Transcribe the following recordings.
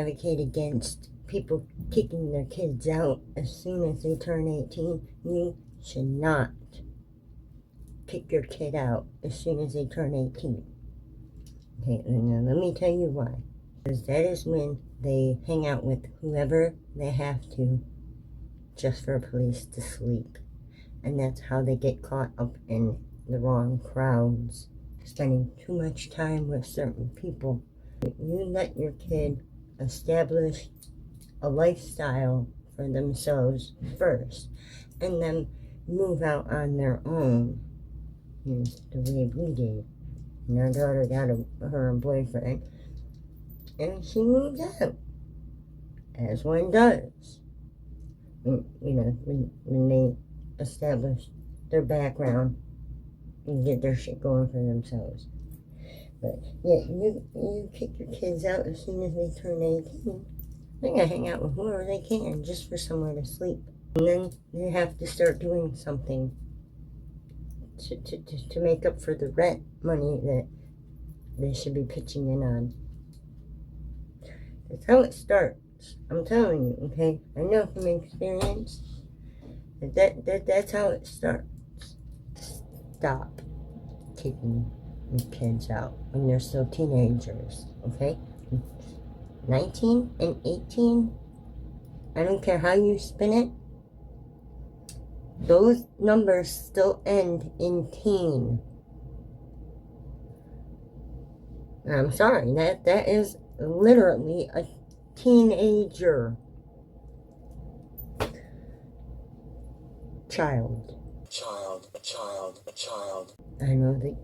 advocate against people kicking their kids out as soon as they turn 18. You should not kick your kid out as soon as they turn 18. Okay, and let me tell you why. Because that is when they hang out with whoever they have to just for police to sleep. And that's how they get caught up in the wrong crowds, spending too much time with certain people. You let your kid establish a lifestyle for themselves first, and then move out on their own, the way we did. And our daughter got her a boyfriend, and she moved out, as one does. When they establish their background and get their shit going for themselves. But yeah, you kick your kids out as soon as they turn 18. They're gonna hang out with whoever they can just for somewhere to sleep. And then they have to start doing something to make up for the rent money that they should be pitching in on. That's how it starts. I'm telling you, okay? I know from experience that's how it starts. Stop kicking your kids out when they're still teenagers, okay? 19 and 18, I don't care how you spin it, those numbers still end in teen. I'm sorry, that is literally a teenager. Child. I know that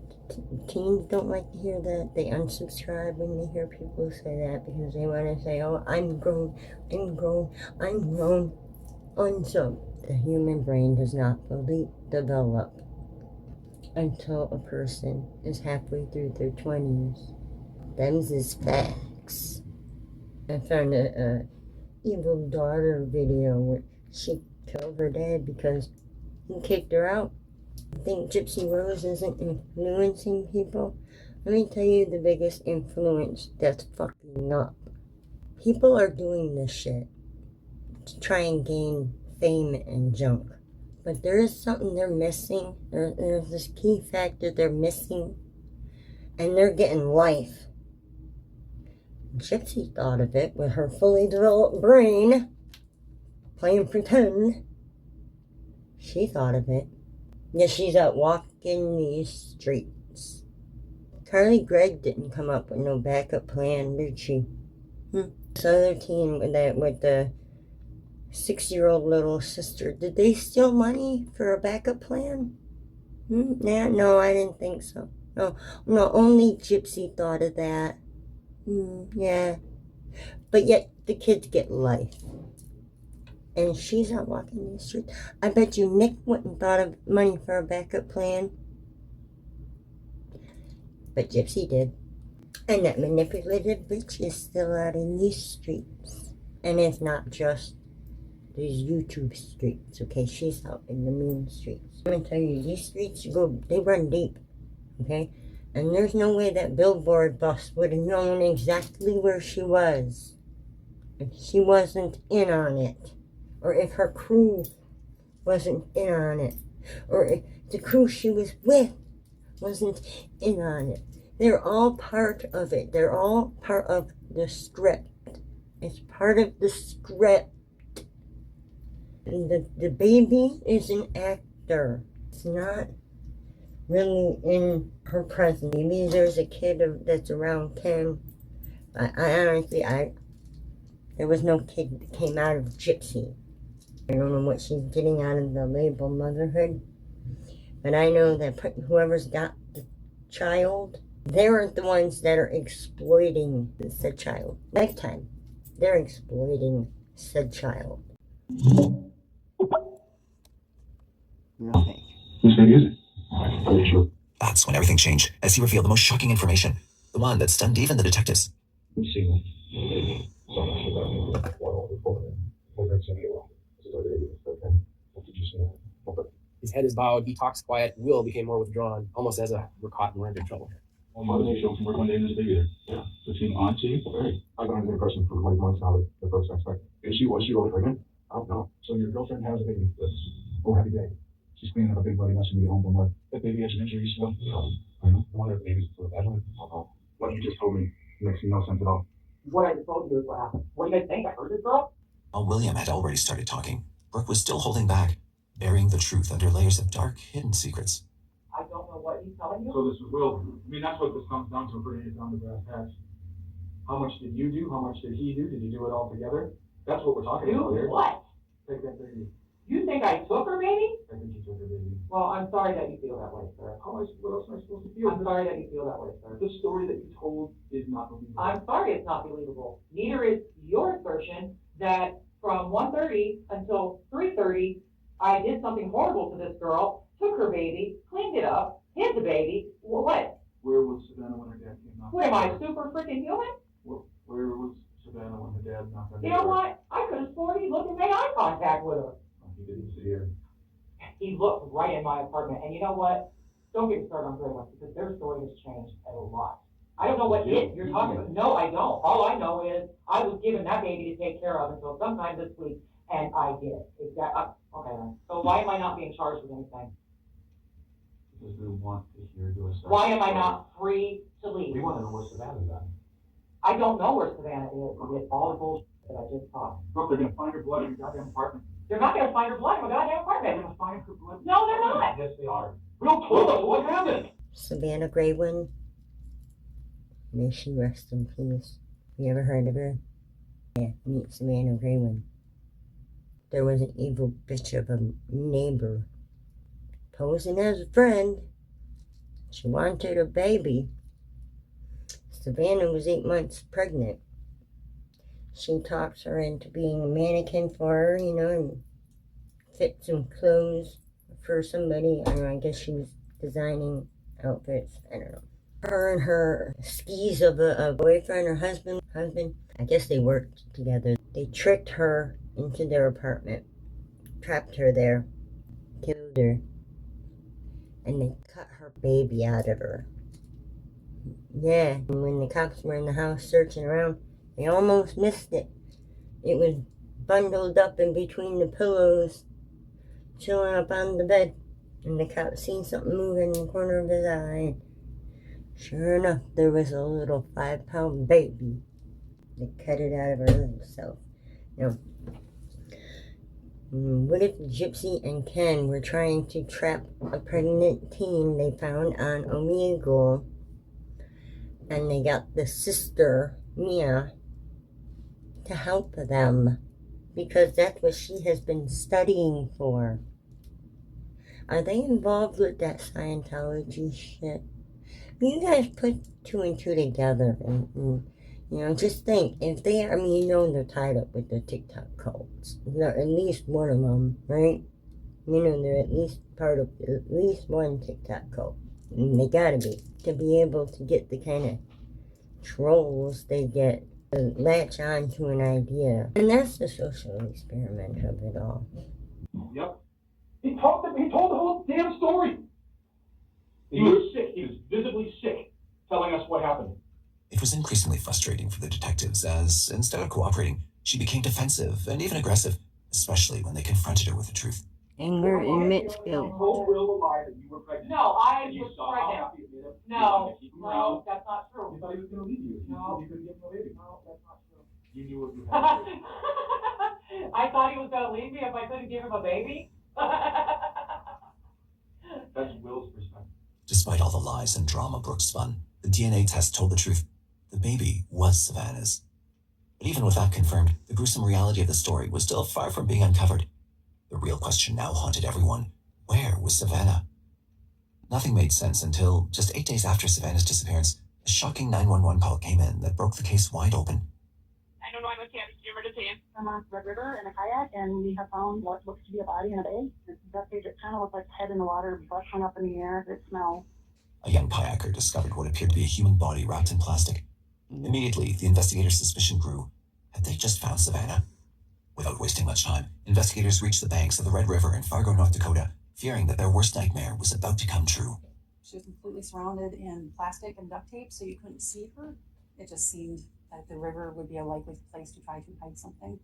teens don't like to hear that. They unsubscribe when they hear people say that because they want to say, oh, I'm grown. Unsub. The human brain does not fully develop until a person is halfway through their 20s. Them's is facts. I found a evil daughter video where she killed her dad because he kicked her out. I think Gypsy Rose isn't influencing people. Let me tell you the biggest influence that's fucking up. People are doing this shit to try and gain fame and junk. But there is something they're missing. There's this key factor they're missing. And they're getting life. Gypsy thought of it with her fully developed brain. Playing pretend. She thought of it. Yeah, she's out walking these streets. Carly Gregg didn't come up with no backup plan, did she? This other teen with the 6-year-old little sister, did they steal money for a backup plan? Yeah, no, I didn't think so. No, only Gypsy thought of that. Yeah. But yet, the kids get life. And she's out walking the street. I bet you Nick wouldn't thought of money for a backup plan. But Gypsy did. And that manipulative bitch is still out in these streets. And it's not just these YouTube streets, okay? She's out in the mean streets. I'm gonna tell you, these streets, they run deep, okay? And there's no way that billboard bus would have known exactly where she was if she wasn't in on it. Or if her crew wasn't in on it. Or if the crew she was with wasn't in on it. They're all part of it. They're all part of the script. It's part of the script. And the baby is an actor. It's not really in her presence. Maybe there's a kid that's around 10. I honestly, there was no kid that came out of Gypsy. I don't know what she's getting out of the label motherhood, but I know that whoever's got the child, they're the ones that are exploiting said child. Lifetime, they're exploiting said child. Nothing. Whose baby is it? That's when everything changed, as he revealed the most shocking information. The one that stunned even the detectives. His head is bowed, he talks quiet, Will became more withdrawn, almost as a we're caught and we're in big trouble. Mother Nature can work one day in this baby there. Yeah. So it seemed odd to you? Very. How got under the impression for like months now that the first expect. Was she really pregnant? I don't know. So your girlfriend has a baby. Yes. Oh, happy day. She's cleaning up a big bloody mess and be home from work. That baby has an injury still. I know. I wonder if maybe it's for the bedroom. What you just told me makes no sense at all. What I just told you is what happened. What do you guys think? I heard this girl? While William had already started talking, Brooke was still holding back, burying the truth under layers of dark, hidden secrets. I don't know what he's telling you. So this is Will. I mean, that's what this comes down to, bringing it down to brass tacks. How much did you do? How much did he do? Did you do it all together? That's what we're talking about here. What? Take that baby. You think I took her, baby? I think you took her baby. Well, I'm sorry that you feel that way, sir. What else am I supposed to feel? I'm sorry that you feel that way, sir. The story that you told is not believable. I'm sorry it's not believable. Neither is your assertion that from 1:30 until 3:30, I did something horrible to this girl, took her baby, cleaned it up, hid the baby. What? Where was Savannah when her dad came knocked? What am I, super freaking human? Where was Savannah when her dad knocked on the You know door? what? I could have sworn he looked and made eye contact with her. He didn't see her. He looked right in my apartment, and you know what? Don't get me started on Greywind because their story has changed a lot. I don't know what you're talking about. No, I don't. All I know is I was given that baby to take care of until sometime this week, and I did. Okay then. So why am I not being charged with anything? Because we want to hear your side. Why am I not free to leave? We want to know where Savannah's at. I don't know where Savannah is with all the bullshit that I just talked. Look, they're going to find her blood in your goddamn apartment. They're not going to find her blood in my goddamn They're apartment. going to find her blood. No, they're not. Yes, they are. Will told us what happened. Savannah Greywind. May she rest in peace. You ever heard of her? Yeah, meet Savannah Greywind. There was an evil bitch of a neighbor posing as a friend. She wanted a baby. Savannah was 8 months pregnant. She talks her into being a mannequin for her, and fit some clothes for somebody. I don't know, I guess she was designing outfits. I don't know. Her and her skis of a boyfriend or husband, I guess they worked together. They tricked her into their apartment, trapped her there, killed her, and they cut her baby out of her. Yeah, and when the cops were in the house searching around, they almost missed it. It was bundled up in between the pillows, chilling up on the bed, and the cops seen something moving in the corner of his eye. Sure enough, there was a little 5-pound baby. They cut it out of her little self. Now, what if Gypsy and Ken were trying to trap a pregnant teen they found on Omegle, and they got the sister, Mia, to help them, because that's what she has been studying for. Are they involved with that Scientology shit? You guys put 2 and 2 together and just think, if they are, they're tied up with the TikTok cults. They're at least one of them, right? They're at least part of at least one TikTok cult. And they gotta be, to be able to get the kind of trolls they get to latch on to an idea. And that's the social experiment of it all. Yep. He told the whole damn story. He was sick. He was visibly sick, telling us what happened. It was increasingly frustrating for the detectives as, instead of cooperating, she became defensive and even aggressive, especially when they confronted her with the truth. Anger admits You guilt. told Will a lie that you were pregnant. No, I And you was saw how pregnant. happy it made him. No, You no, that's not thought true. he was going to leave you. No. You couldn't give him a baby. No, that's not true. You knew what you had to do. I thought he was going to leave me if I couldn't give him a baby. That's Will's perspective. Despite all the lies and drama Brooke spun, the DNA test told the truth. The baby was Savannah's. But even with that confirmed, the gruesome reality of the story was still far from being uncovered. The real question now haunted everyone. Where was Savannah? Nothing made sense until, just 8 days after Savannah's disappearance, a shocking 911 call came in that broke the case wide open. I don't know, I'm a emergency. I'm on Red River in a kayak, and we have found what looks to be a body in a bay. It kind of looks like head in the water, butt hung up in the air. It smells. A young kayaker discovered what appeared to be a human body wrapped in plastic. Immediately, the investigators' suspicion grew. Had they just found Savannah? Without wasting much time, investigators reached the banks of the Red River in Fargo, North Dakota, fearing that their worst nightmare was about to come true. She was completely surrounded in plastic and duct tape, so you couldn't see her. It just seemed that the river would be a likely place to try to hide something.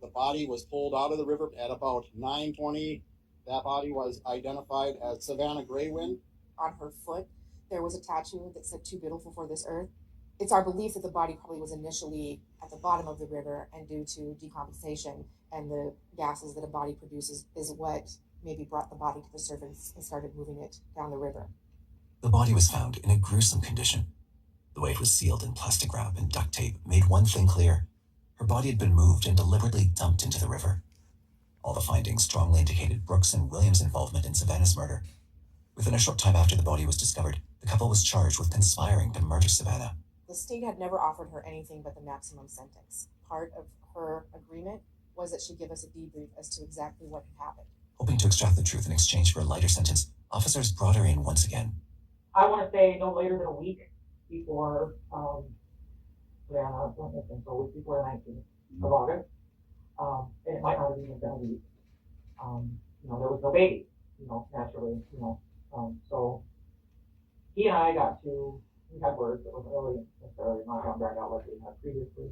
The body was pulled out of the river at about 9:20. That body was identified as Savannah Greywind. On her foot, there was a tattoo that said, "Too beautiful for this earth." It's our belief that the body probably was initially at the bottom of the river, and due to decomposition and the gases that a body produces is what maybe brought the body to the surface and started moving it down the river. The body was found in a gruesome condition. The way it was sealed in plastic wrap and duct tape made one thing clear. Her body had been moved and deliberately dumped into the river. All the findings strongly indicated Brooks and Williams' involvement in Savannah's murder. Within a short time after the body was discovered, the couple was charged with conspiring to murder Savannah. The state had never offered her anything but the maximum sentence. Part of her agreement was that she'd give us a debrief as to exactly what had happened. Hoping to extract the truth in exchange for a lighter sentence, officers brought her in once again. I want to say no later than a week before, Savannah went missing, so a week before the 19th of August. And it might not have even been a week. There was no baby, naturally, so he and I we had words that wasn't really necessarily not on drag out like we had previously.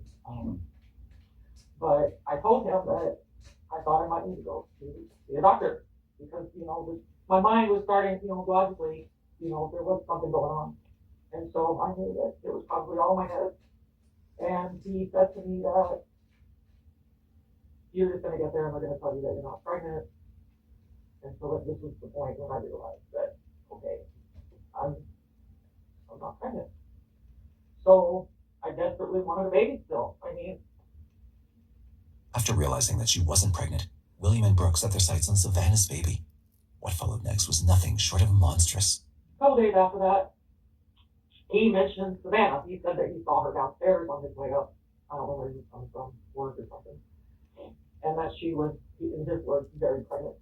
But I told him that I thought I might need to go see a doctor because, my mind was starting, logically, there was something going on. And so I knew that it was probably all in my head. And he said to me that you're just going to get there and they're going to tell you that you're not pregnant. And so this was the point when I realized that, okay, I'm not pregnant. So I desperately wanted a baby still. After realizing that she wasn't pregnant, William and Brooks set their sights on Savannah's baby. What followed next was nothing short of monstrous. A couple days after that, he mentioned Savannah. He said that he saw her downstairs on his way up. I don't know where he was coming from, work or something. And that she was, in his words, very pregnant.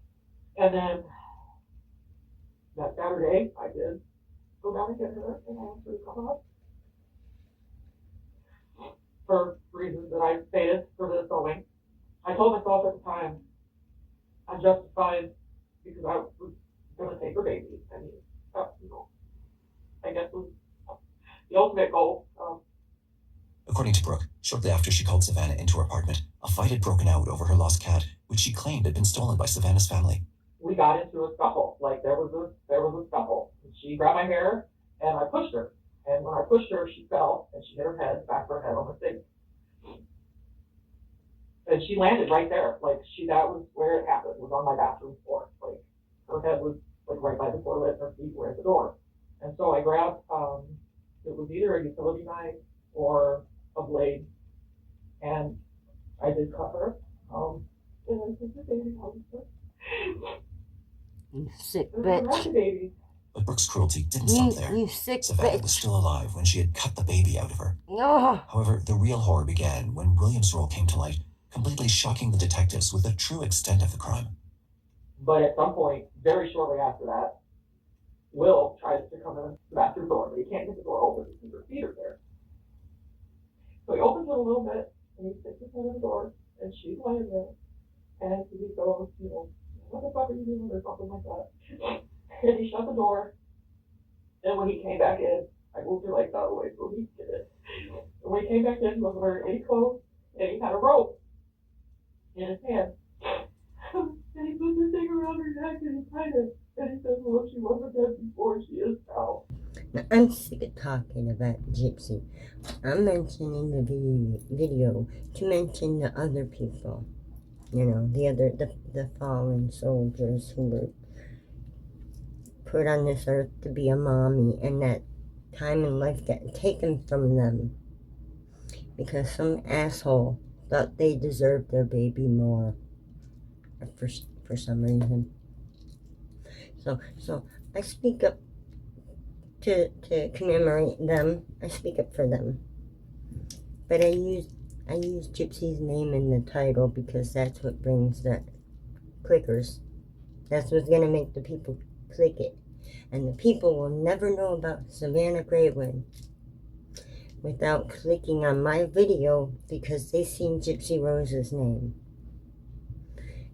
And then that Saturday, I did go down and get her and ask her to come up. For reasons that I stated for this going. I told myself at the time, I'm justified because I was going to take her baby. I guess was the ultimate goal. According to Brooke, shortly after she called Savannah into her apartment, a fight had broken out over her lost cat, which she claimed had been stolen by Savannah's family. We got into a scuffle. There was a scuffle. She grabbed my hair and I pushed her. And when I pushed her, she fell and she hit her head, back her head on the sink. And she landed right there. That was where it happened, was on my bathroom floor. Her head was right by the toilet and her feet were at the door. And so I grabbed, it was either a utility knife or a blade. And I did cut her. And I took the baby out of her. You sick It was a bitch. baby. But Brooke's cruelty didn't stop there. You sick Savannah was bitch. still alive when she had cut the baby out of her. Oh, However, the real horror began when William's role came to light, completely shocking the detectives with the true extent of the crime. But at some point, very shortly after that, Will tries to come in the bathroom door, but he can't get the door open because her feet are there. So he opens it a little bit, and he sticks his head in the door, and she's laying there, and he goes, what the fuck are you doing, or something like that. And he shut the door, and when he came back in, I moved her legs out of the way so he could get it. And when he came back in, he wasn't wearing any clothes, and he had a rope in his hand. And he put the thing around her neck and he tied it. And he said, well, if she wasn't dead before, she is now. now I'm sick of talking about Gypsy. I'm mentioning the video to mention the other people. The fallen soldiers who were put on this earth to be a mommy, and that time in life got taken from them because some asshole thought they deserved their baby more for some reason. So I speak up to commemorate them. I speak up for them. But I use Gypsy's name in the title because that's what brings the clickers. That's what's gonna make the people click it. And the people will never know about Savannah Greywind without clicking on my video because they seen Gypsy Rose's name.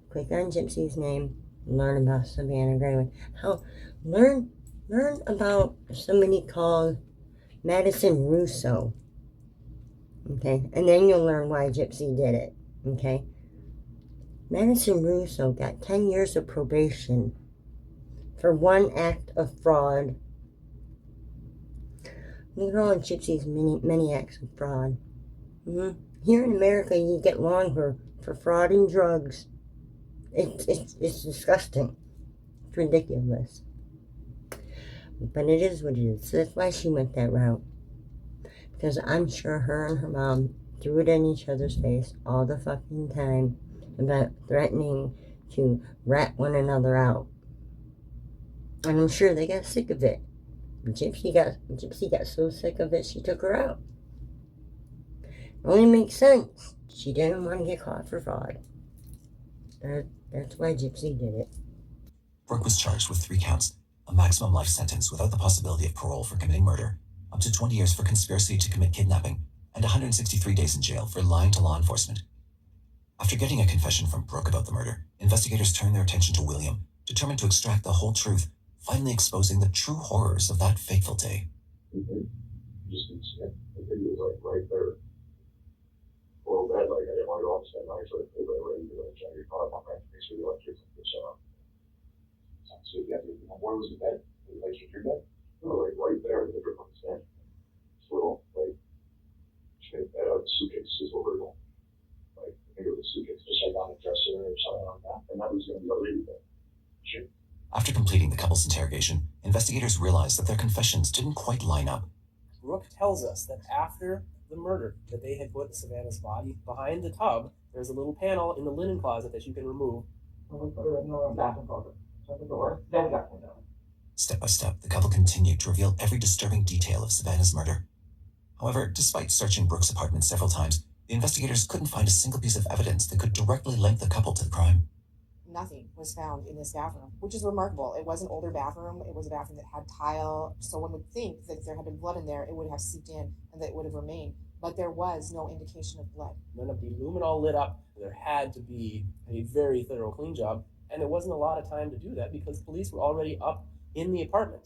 Click on Gypsy's name, learn about Savannah Greywind. Learn about somebody called Madison Russo. Okay? And then you'll learn why Gypsy did it. Okay? Madison Russo got 10 years of probation for one act of fraud. Look at all of Gypsy's many acts of fraud. Here in America, you get longer for fraud and drugs. It's disgusting. It's ridiculous. But it is what it is. So that's why she went that route. Because I'm sure her and her mom threw it in each other's face all the fucking time about threatening to rat one another out. And I'm sure they got sick of it. Gypsy got so sick of it, she took her out. It only makes sense. She didn't want to get caught for fraud. That's why Gypsy did it. Brooke was charged with 3 counts, a maximum life sentence without the possibility of parole for committing murder, up to 20 years for conspiracy to commit kidnapping, and 163 days in jail for lying to law enforcement. After getting a confession from Brooke about the murder, investigators turned their attention to William, determined to extract the whole truth, finally exposing the true horrors of that fateful day. Just the video was like right there. Well, bad, like I didn't want to go off that night, so they were ready to check your car. My friend makes sure you like your so yeah, where was the bed? Like your bed? No, like right there in the different stand. This little like suitcase is what we're going. Like I think it was a suitcase, just like on a dresser or something like that. And that was gonna be a lady bed. Sure. After completing the couple's interrogation, investigators realized that their confessions didn't quite line up. Brooke tells us that after the murder, that they had put Savannah's body behind the tub. There's a little panel in the linen closet that you can remove. And we put her in the bathroom closet. Shut the door. Then we got her. Step by step, the couple continued to reveal every disturbing detail of Savannah's murder. However, despite searching Brooke's apartment several times, the investigators couldn't find a single piece of evidence that could directly link the couple to the crime. Nothing was found in this bathroom, which is remarkable. It was an older bathroom. It was a bathroom that had tile, so one would think that if there had been blood in there, it would have seeped in and that it would have remained. But there was no indication of blood. None of the luminol lit up. There had to be a very thorough clean job, and there wasn't a lot of time to do that because police were already up in the apartment.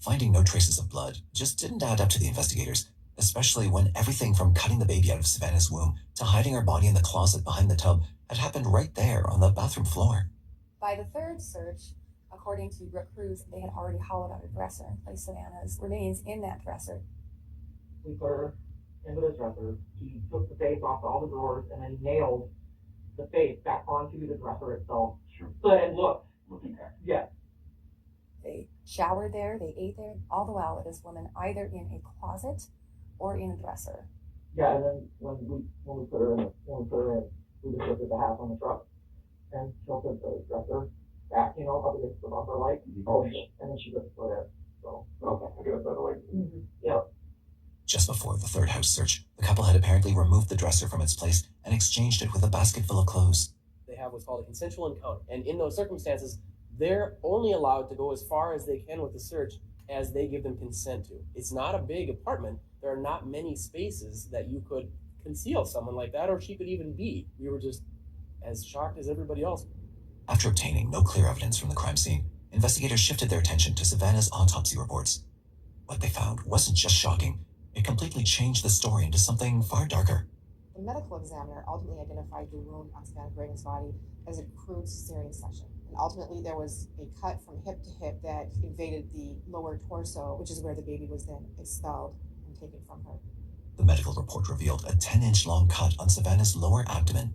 Finding no traces of blood just didn't add up to the investigators, especially when everything from cutting the baby out of Savannah's womb to hiding her body in the closet behind the tub had happened right there on the bathroom floor. By the third search, according to Brooke Cruz, they had already hollowed out a dresser and placed Savannah's remains in that dresser. We put her into the dresser. He took the face off all the drawers and then nailed the face back onto the dresser itself. Sure. So that it looked. Looking at. Yeah. They showered there, they ate there, all the while with this woman either in a closet or in a dresser. Yeah, and then when we put her in, we just looked at the half on the truck and tilted the dresser back, up against the bumper light. Oh, shit. And then she just put it. So, Okay, I got that way. Yeah. Just before the third house search, the couple had apparently removed the dresser from its place and exchanged it with a basket full of clothes. They have what's called a consensual encounter, and in those circumstances, they're only allowed to go as far as they can with the search as they give them consent to. It's not a big apartment. There are not many spaces that you could conceal someone like that, or she could even be. We were just as shocked as everybody else. After obtaining no clear evidence from the crime scene, investigators shifted their attention to Savannah's autopsy reports. What they found wasn't just shocking, it completely changed the story into something far darker. The medical examiner ultimately identified the wound on Savannah Greywind's body as a crude cesarean section. And ultimately, there was a cut from hip to hip that invaded the lower torso, which is where the baby was then expelled and taken from her. The medical report revealed a 10-inch long cut on Savannah's lower abdomen.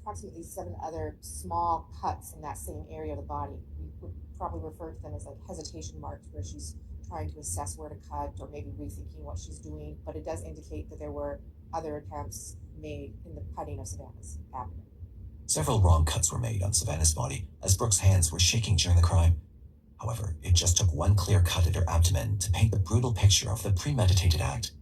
Approximately 7 other small cuts in that same area of the body. We would probably refer to them as like hesitation marks, where she's trying to assess where to cut or maybe rethinking what she's doing. But it does indicate that there were other attempts made in the cutting of Savannah's abdomen. Several wrong cuts were made on Savannah's body as Brooke's hands were shaking during the crime. However, it just took one clear cut at her abdomen to paint the brutal picture of the premeditated act.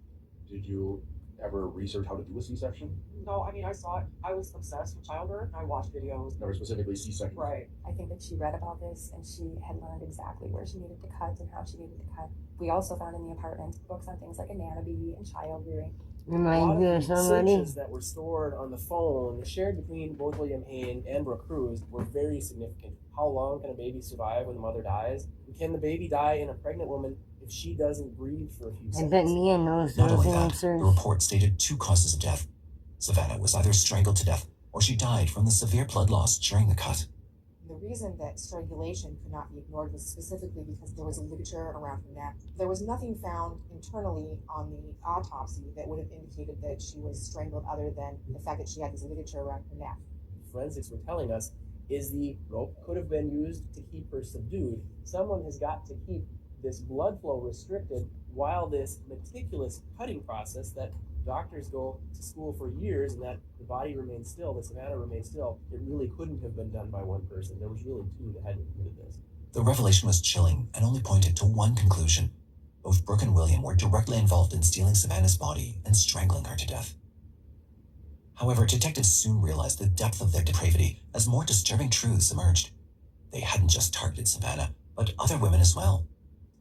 Did you ever research how to do a C-section? No, I mean, I saw it. I was obsessed with childbirth. I watched videos. Never specifically C-section. Right. I think that she read about this and she had learned exactly where she needed to cut and how she needed to cut. We also found in the apartment books on things like anatomy and child rearing. A lot of the searches that were stored on the phone shared between both William Hain and Brooke Cruz were very significant. How long can a baby survive when the mother dies? Can the baby die in a pregnant woman if she doesn't breathe for a few I seconds. bet Mia knows Not those only that, the answers. report stated 2 causes of death. Savannah was either strangled to death or she died from the severe blood loss during the cut. The reason that strangulation could not be ignored was specifically because there was a ligature around her neck. There was nothing found internally on the autopsy that would have indicated that she was strangled other than the fact that she had this ligature around her neck. Forensics were telling us is the rope could have been used to keep her subdued. Someone has got to keep this blood flow restricted while this meticulous cutting process that doctors go to school for years and that the body remains still, the Savannah remains still, it really couldn't have been done by one person. There was really 2 that hadn't committed this. The revelation was chilling and only pointed to one conclusion. Both Brooke and William were directly involved in stealing Savannah's body and strangling her to death. However, detectives soon realized the depth of their depravity as more disturbing truths emerged. They hadn't just targeted Savannah, but other women as well.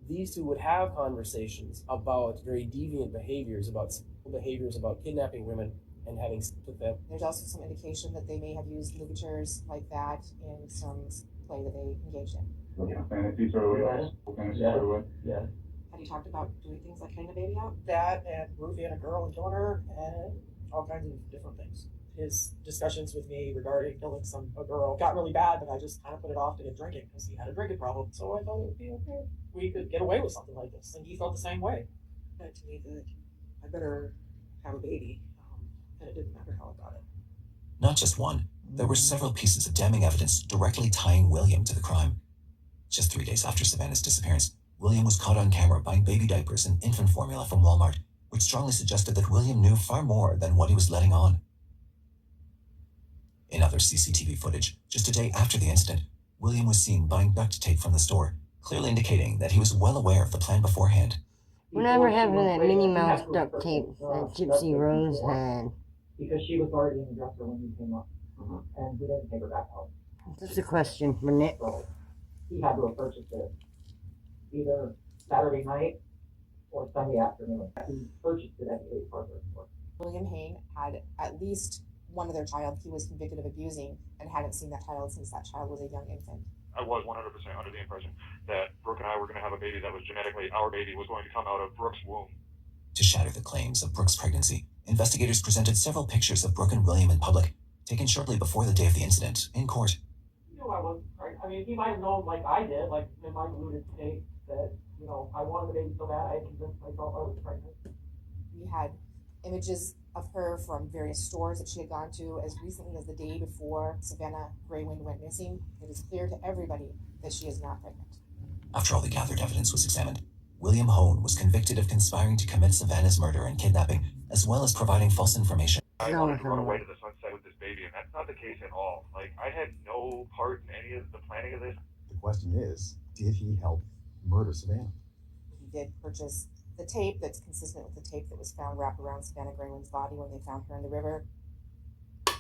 These 2 would have conversations about very deviant behaviors, about sexual behaviors, about kidnapping women and having sex with them. There's also some indication that they may have used ligatures like that in some play that they engaged in. Yeah, fantasy sort of way. Fantasy sort of way. Yeah. Have you talked about doing things like cutting a baby out? That and roofing a girl and killing her and all kinds of different things. His discussions with me regarding killing a girl got really bad, but I just kind of put it off to get drinking because he had a drinking problem. So I thought it would be okay. We could get away with something like this, and he felt the same way. It to me that I better have a baby, and it didn't matter how I got it. Not just one, there were several pieces of damning evidence directly tying William to the crime. Just 3 days after Savannah's disappearance, William was caught on camera buying baby diapers and infant formula from Walmart, which strongly suggested that William knew far more than what he was letting on. In other CCTV footage, just a day after the incident, William was seen buying duct tape from the store, clearly indicating that he was well aware of the plan beforehand. Whenever having that Minnie Mouse duct tape that Gypsy Rose had. Because she was already in the dresser when he came up, and we didn't take her back out. This is a question for Nick. So he had to have purchased it either Saturday night or Sunday afternoon. He purchased it at the Ace Hardware store. William Hain had at least one other child he was convicted of abusing and hadn't seen that child since that child was a young infant. I was 100% under the impression that Brooke and I were going to have a baby that was genetically, our baby was going to come out of Brooke's womb. To shatter the claims of Brooke's pregnancy, investigators presented several pictures of Brooke and William in public, taken shortly before the day of the incident, in court. He knew I wasn't pregnant. I mean, he might have known like I did, like in my deluded state, that, you know, I wanted the baby so bad I convinced myself I was pregnant. We had images of her from various stores that she had gone to as recently as the day before Savannah Greywind went missing. It is clear to everybody that she is not pregnant. After all the gathered evidence was examined, William Hone was convicted of conspiring to commit Savannah's murder and kidnapping, as well as providing false information. I wanted to run away to the sunset with this baby, and that's not the case at all. Like, I had no part in any of the planning of this. The question is, did he help murder Savannah? He did purchase the tape that's consistent with the tape that was found wrapped around Savannah Greywind's body when they found her in the river.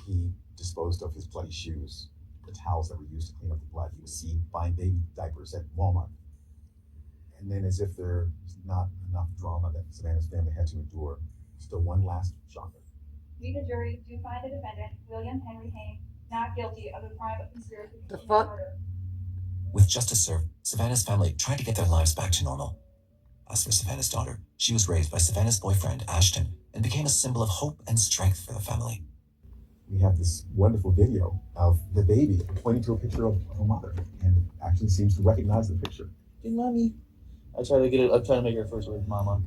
He disposed of his bloody shoes, the towels that were used to clean up the blood. He was seen buying baby diapers at Walmart. And then, as if there's not enough drama that Savannah's family had to endure, still one last shocker. We, the jury, do find the defendant, William Henry Hain, not guilty of the crime of conspiracy The to fuck? murder. With justice served, Savannah's family tried to get their lives back to normal. As for Savannah's daughter, she was raised by Savannah's boyfriend, Ashton, and became a symbol of hope and strength for the family. We have this wonderful video of the baby pointing to a picture of her mother and actually seems to recognize the picture. Hey, mommy. I'm trying to make her first word, mama.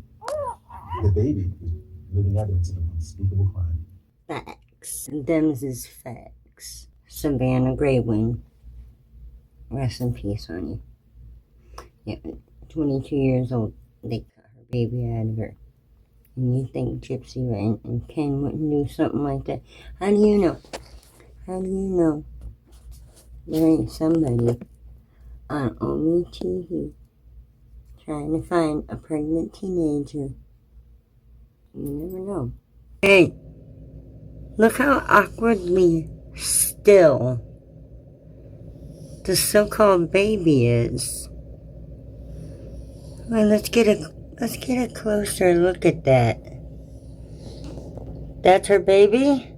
The baby is living evidence of an unspeakable crime. Facts. Them's is facts. Savannah Greywind. Rest in peace, honey. Yeah, 22 years old. They cut her baby out of her. And you think Gypsy and Ken wouldn't do something like that? How do you know? How do you know? There ain't somebody on only TV trying to find a pregnant teenager. You never know. Hey, look how awkwardly still the so-called baby is. Well, let's get a closer look at that. That's her baby?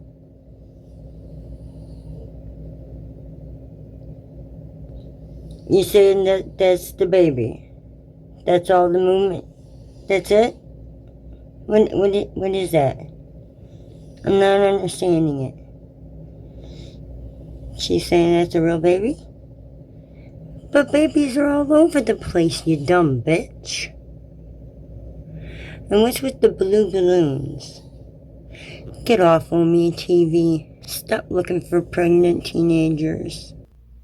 You saying that's the baby? That's all the movement? That's it? What is that? I'm not understanding it. She's saying that's a real baby? But babies are all over the place, you dumb bitch. And what's with the blue balloons? Get off on me, TV. Stop looking for pregnant teenagers.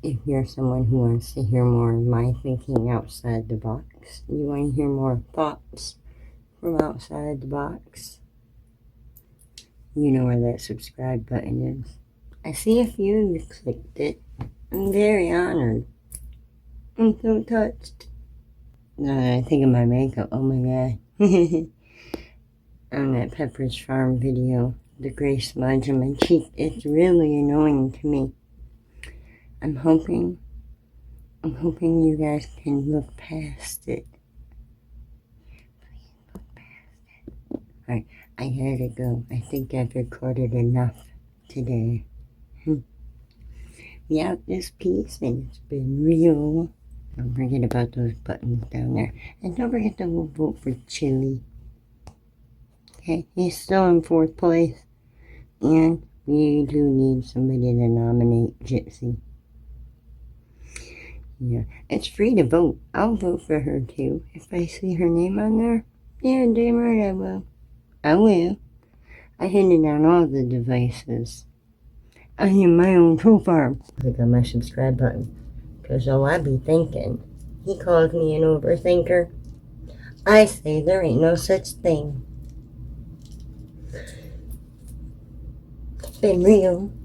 If you're someone who wants to hear more of my thinking outside the box, you want to hear more thoughts from outside the box, you know where that subscribe button is. I see a few of you clicked it. I'm very honored. I'm so touched. Now that I think of my makeup, oh my god. On that Pepper's Farm video, the gray smudge on my cheek, it's really annoying to me. I'm hoping you guys can look past it. Please look past it. Alright, I gotta go. I think I've recorded enough today. We out this piece, and it's been real. Don't forget about those buttons down there. And don't forget to vote for Chili. Okay, he's still in 4th place. And we do need somebody to nominate Gypsy. Yeah, it's free to vote. I'll vote for her too. If I see her name on there, yeah, damn right I will. I will. I hid it on all the devices. I am my own troll farm. Click on my subscribe button. Because all I be thinking, he calls me an overthinker. I say there ain't no such thing. It's been real.